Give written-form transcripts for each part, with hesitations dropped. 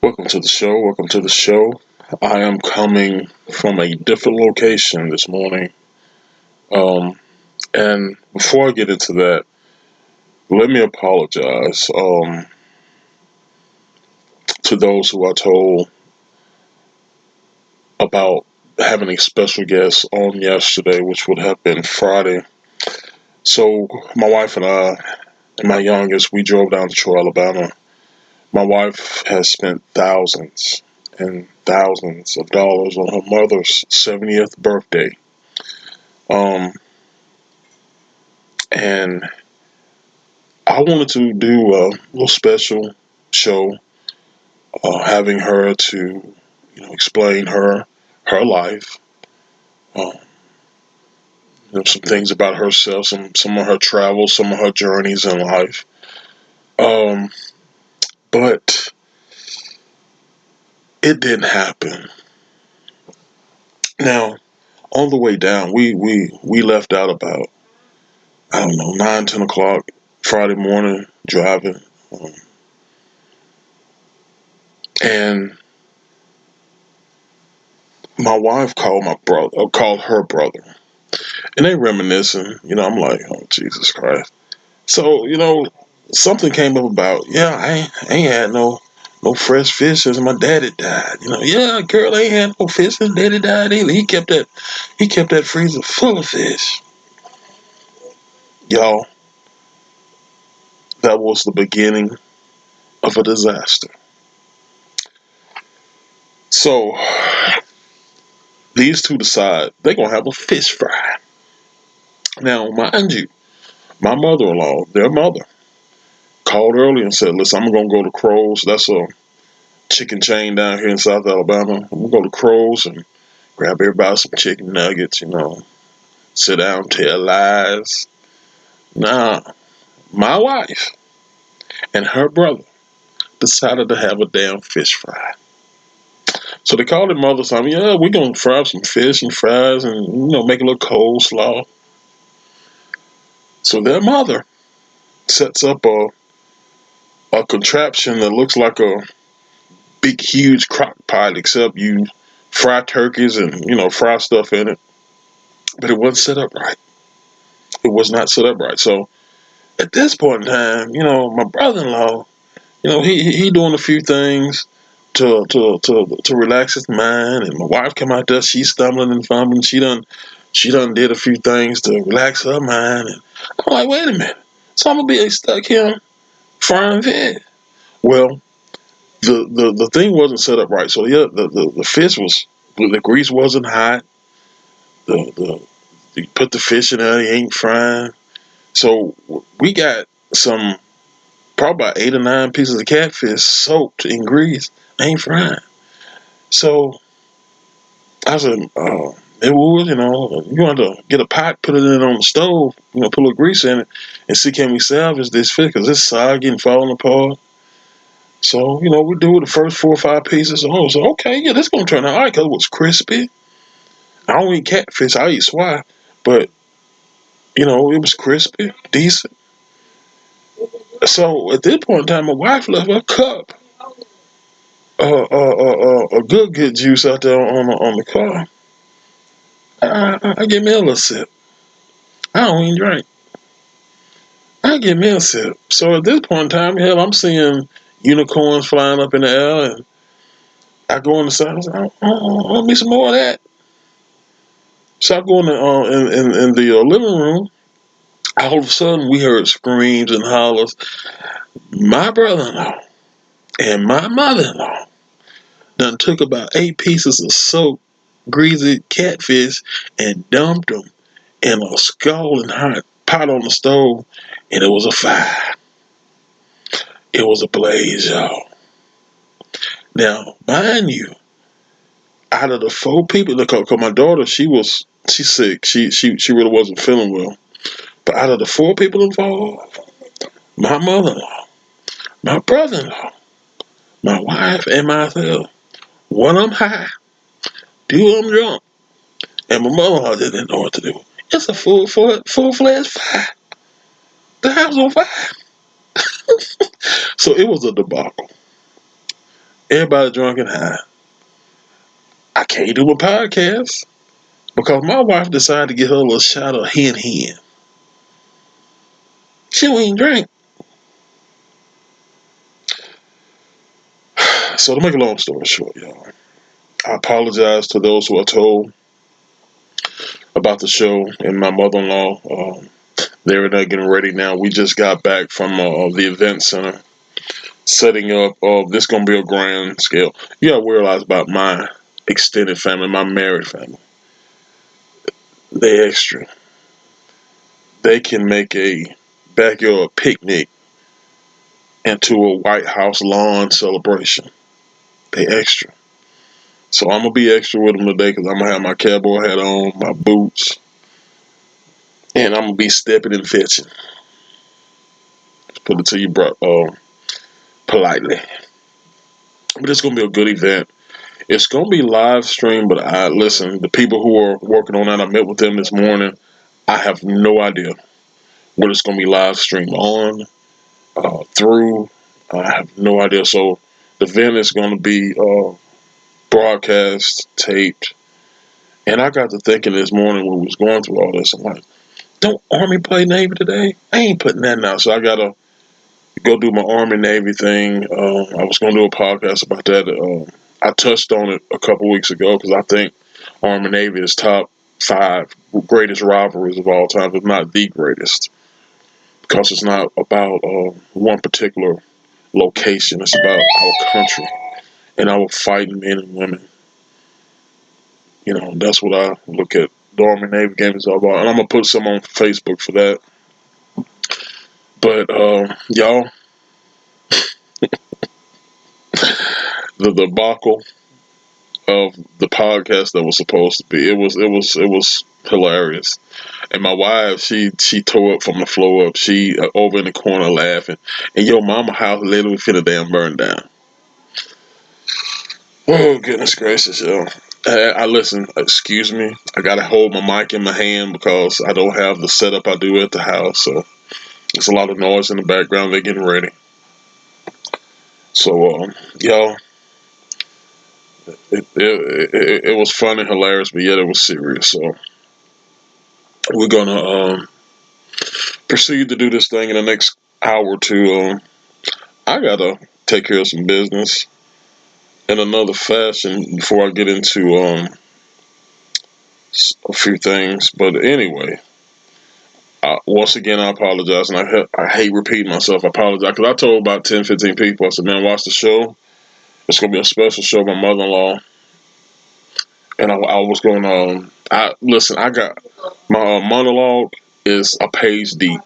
Welcome to the show. Welcome to the show. I am coming from a different location this morning. Um, and before I get into that, let me apologize to those who I told about having a special guest on yesterday, which would have been Friday. So, my wife and I, and my youngest, we drove down to Troy, Alabama. My wife has spent thousands and thousands of dollars on her mother's 70th birthday. Um, and I wanted to do a little special show, having her to, explain her life, um, some things about herself, some of her travels, some of her journeys in life. Um, but it didn't happen. Now, on the way down, we left out about, I don't know, 9, 10 o'clock Friday morning driving, um, and my wife called my brother, or called her brother, and they reminiscing. I'm like, oh Jesus Christ. So something came up about, yeah, I ain't had no fresh fish since my daddy died. Yeah, girl ain't had no fish since daddy died either. He kept that freezer full of fish. Y'all, that was the beginning of a disaster. So these two decide they're gonna have a fish fry. Now, mind you, my mother-in-law, their mother, called early and said, listen, I'm gonna go to Crows. That's a chicken chain down here in South Alabama. We'll go to Crows and grab everybody some chicken nuggets, sit down, tell lies. Nah, my wife and her brother decided to have a damn fish fry. So they called their mother something, yeah, we're gonna fry some fish and fries and make a little coleslaw. So their mother sets up a contraption that looks like a big huge crock pot, except you fry turkeys and fry stuff in it. But it wasn't set up right. It was not set up right. So at this point in time, my brother-in-law, he doing a few things to relax his mind, and my wife come out there, she's stumbling and fumbling. She done did a few things to relax her mind, and I'm like, wait a minute. So I'm gonna be stuck here frying fish. Well, the thing wasn't set up right. So yeah, the fish was, the grease wasn't hot. The you put the fish in there, it ain't frying. So we got some, probably about 8 or 9 pieces of catfish soaked in grease, ain't frying. So I said, it would, you want to get a pot, put it in on the stove, put a little grease in it, and see can we salvage this fish because it's soggy and falling apart. So we do the first 4 or 5 pieces. Oh, so okay, yeah, this gonna turn out all right because it was crispy. I don't eat catfish, I eat swai, but it was crispy, decent. So at this point in time, my wife left a cup, a good juice out there on the car. I give me a little sip. I don't even drink. I give me a sip. So at this point in time, hell, I'm seeing unicorns flying up in the air, and I go in the side. I say, I want me some more of that. So I go in the living room. All of a sudden, we heard screams and hollers. My brother-in-law and my mother-in-law done took about 8 pieces of soaked, greasy catfish and dumped them in a scalding hot pot on the stove, and it was a fire. It was a blaze, y'all. Now, mind you, out of the 4 people, cause my daughter, she's sick. She really wasn't feeling well. But out of the 4 people involved, my mother-in-law, my brother-in-law, my wife, and myself, one of them high, two of them drunk, and my mother-in-law didn't know what to do. It's a full-fledged fire. The house on fire. So it was a debacle. Everybody drunk and high. I can't do a podcast because my wife decided to get her a little shot of hen hen. She don't even drink. So to make a long story short, y'all, I apologize to those who are told about the show and my mother-in-law. They're not getting ready now. We just got back from the event center, setting up. This gonna be a grand scale. You gotta realize about my extended family, my married family. They extra. They can make a backyard picnic into a White House lawn celebration. They extra. So I'm gonna be extra with them today because I'm gonna have my cowboy hat on, my boots, and I'm gonna be stepping and fetching. Put it to you, bro, politely. But it's gonna be a good event. It's gonna be live streamed, but I listen. The people who are working on that, I met with them this morning. I have no idea what it's gonna be live streamed on, through. I have no idea. So the event is gonna be broadcast, taped, and I got to thinking this morning when we was going through all this. I'm like, don't Army play Navy today? I ain't putting that out, so I gotta go do my Army Navy thing. I was gonna do a podcast about that. I touched on it a couple weeks ago because I think Army Navy is top five greatest rivalries of all time, if not the greatest. Because it's not about one particular location; it's about our country and our fighting men and women. You know, that's what I look at. The Army Navy game is all about, and I'm gonna put some on Facebook for that. But y'all, the debacle of the podcast that was supposed to be, it was hilarious. And my wife, she tore up from the floor up. She over in the corner laughing, and your mama house literally finna damn burn down. Oh goodness gracious, yo! I listen. Excuse me. I gotta hold my mic in my hand because I don't have the setup I do at the house. So there's a lot of noise in the background. They're getting ready. So y'all, it was fun and hilarious, but yet it was serious. So we're gonna proceed to do this thing in the next hour or two. I gotta take care of some business in another fashion before I get into a few things. But anyway, once again, I apologize, and I hate repeating myself. I apologize because I told about 10, 15 people. I said, "Man, watch the show. It's gonna be a special show." My mother-in-law and I was going to. I listen. I got my monologue is a page deep.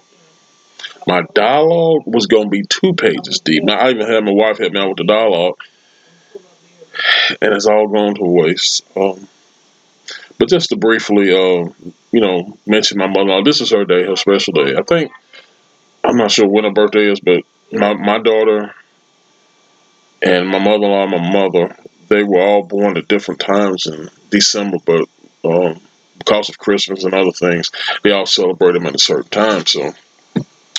My dialogue was gonna be 2 pages deep. Now I even had my wife help me out with the dialogue, and it's all gone to waste. But just to briefly, mention my mother. This is her day, her special day. I think I'm not sure when her birthday is, but my daughter and my mother-in-law, and my mother, they were all born at different times in December, but because of Christmas and other things, they all celebrate them at a certain time. So,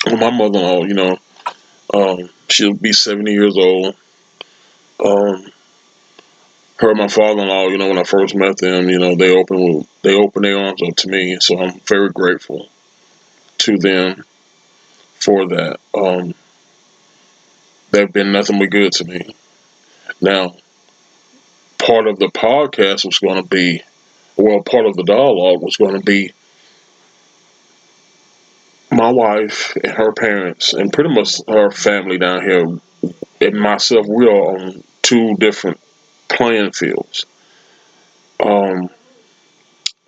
my mother-in-law, she'll be 70 years old. Um, Her and my father-in-law, when I first met them, they opened their arms up to me, so I'm very grateful to them for that. They've been nothing but good to me. Now, part of the podcast was going to be, well, part of the dialogue was going to be my wife and her parents, and pretty much her family down here, and myself. We are on two different playing fields. Um,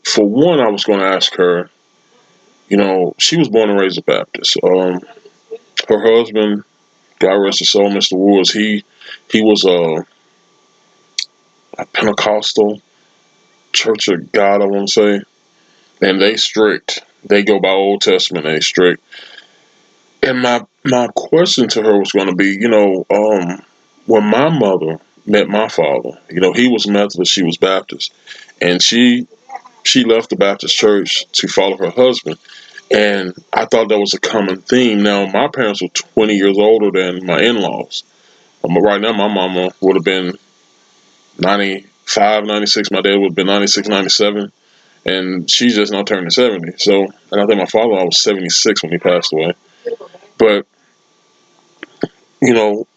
for one, I was going to ask her. She was born and raised a Baptist. Her husband, God rest his soul, Mr. Woods, he was a Pentecostal Church of God, I want to say, and they strict. They go by Old Testament. They strict. And my question to her was going to be, when my mother met my father, he was Methodist, she was Baptist, and she left the Baptist church to follow her husband. And I thought that was a common theme. Now, my parents were 20 years older than my in-laws. Right now, my mama would have been 95, 96. My dad would have been 96, 97. And she just now turning 70. So, and I think my father was 76 when he passed away. But, you know,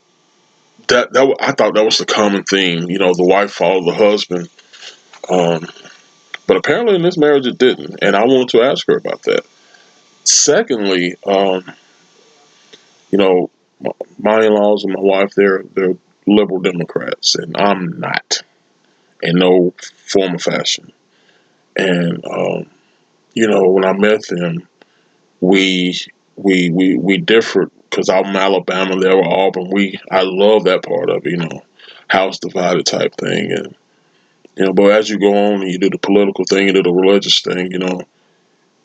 I thought that was the common theme. You know, the wife followed the husband. Um, but apparently in this marriage it didn't. And I wanted to ask her about that. Secondly, you know, my in-laws and my wife, they're liberal Democrats, and I'm not in no form of fashion. And you know, when I met them, we we differed because I'm Alabama, they were Auburn. I love that part of it, you know, house divided type thing, and you know, but as you go on and you do the political thing, you do the religious thing, you know,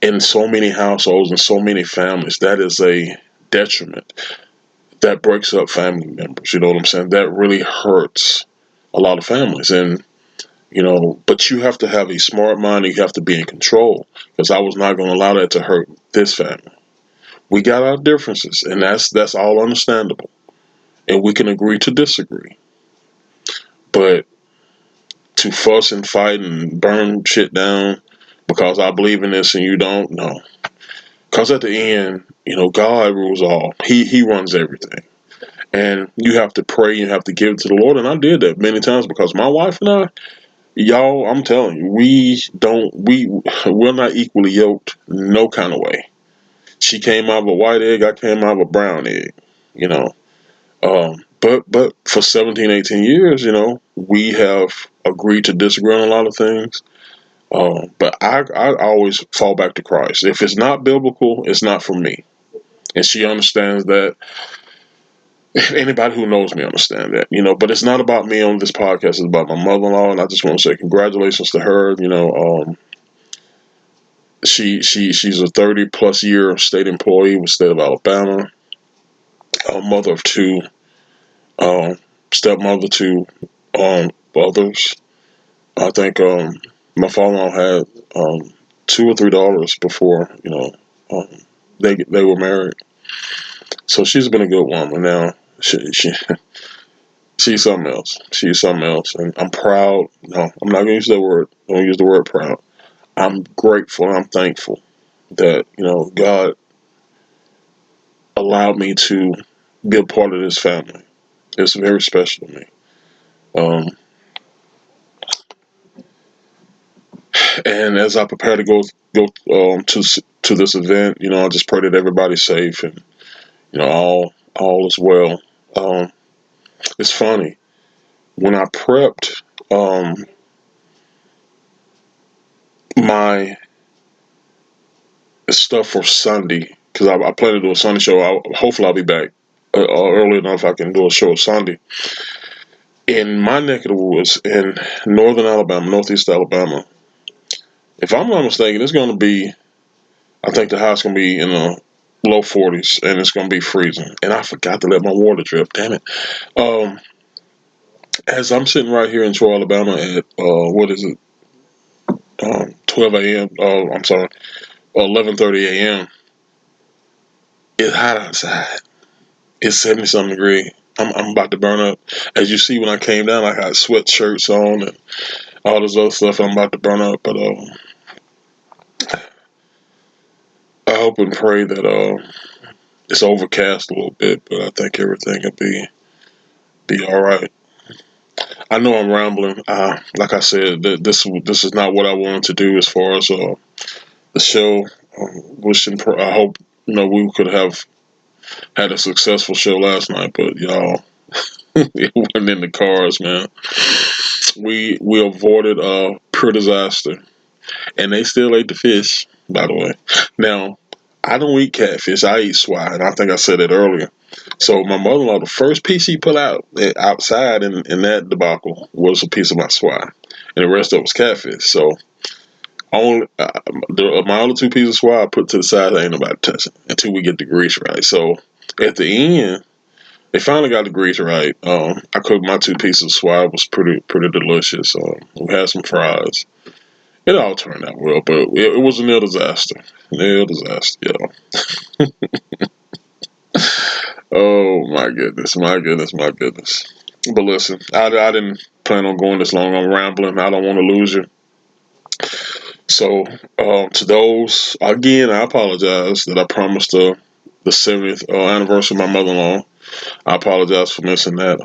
in so many households and so many families, that is a detriment. That breaks up family members. You know what I'm saying? That really hurts a lot of families, and you know, but you have to have a smart mind. And you have to be in control because I was not going to allow that to hurt this family. We got our differences, and that's all understandable, and we can agree to disagree. But to fuss and fight and burn shit down because I believe in this and you don't, no. Because at the end, you know, God rules all. He runs everything, and you have to pray. You have to give it to the Lord, and I did that many times because my wife and I, y'all, I'm telling you, we're not equally yoked, no kind of way. She came out of a white egg, I came out of a brown egg, you know. But for 17, 18 years, you know, we have agreed to disagree on a lot of things. But I always fall back to Christ. If it's not biblical, it's not for me. And she understands that. Anybody who knows me understand that, you know. But it's not about me on this podcast. It's about my mother-in-law, and I just want to say congratulations to her. You know, she's a 30 plus year state employee with the state of Alabama, a mother of two, um, stepmother to others. I think my father-in-law had two or three daughters before, you know, um, they were married. So she's been a good woman. Now she's something else. She's something else, and I'm proud. No, I'm not gonna use that word. I don't use the word proud. I'm grateful. And I'm thankful that you know God allowed me to be a part of this family. It's very special to me. Um, and as I prepare to go to this event, you know, I just pray that everybody's safe and you know all is well. Um, it's funny when I prepped my stuff for Sunday because I plan to do a Sunday show. Hopefully I'll be back early enough I can do a show Sunday in my neck of the woods in northern Alabama, northeast Alabama. If I'm not mistaken, it's going to be. I think the high's going to be in the low 40s, and it's going to be freezing. And I forgot to let my water drip. Damn it. Um, as I'm sitting right here in Troy, Alabama, at what is it? 12 a.m. I'm sorry, 11:30 a.m. It's hot outside. It's 70 something degree. I'm about to burn up. As you see, when I came down, I got sweatshirts on and all this other stuff. I'm about to burn up, but I hope and pray that it's overcast a little bit, but I think everything will be all right. I know I'm rambling. Like I said, this is not what I wanted to do as far as the show. I hope you know we could have had a successful show last night, but y'all, it wasn't in the cars, man. We avoided a pure disaster, and they still ate the fish. By the way, now I don't eat catfish. I eat swine. I think I said it earlier. So my mother-in-law, the first piece she put out outside in that debacle was a piece of my swine, and the rest of it was catfish. So only my other two pieces of swine I put to the side. Ain't nobody touching until we get the grease right. So at the end, they finally got the grease right. I cooked my two pieces of swine. It was pretty delicious. We had some fries. It all turned out well, but it was a near disaster. Near disaster, yeah. Oh my goodness, my goodness, my goodness. But listen, I didn't plan on going this long. I'm rambling. I don't want to lose you. So to those again, I apologize that I promised the 70th anniversary of my mother-in-law. I apologize for missing that.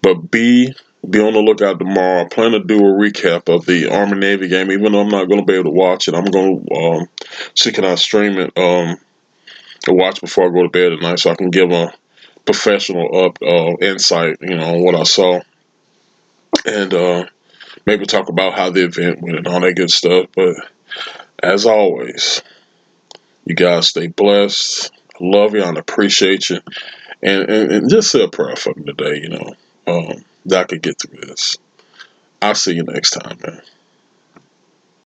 But be on the lookout tomorrow. I plan to do a recap of the Army Navy game, even though I'm not going to be able to watch it. I'm going to see can I stream it to watch before I go to bed at night, so I can give a professional up insight, on what I saw, and maybe talk about how the event went and all that good stuff. But as always, you guys stay blessed. I love you and appreciate you, and just say a prayer for me today. That I could get through this. I'll see you next time, man.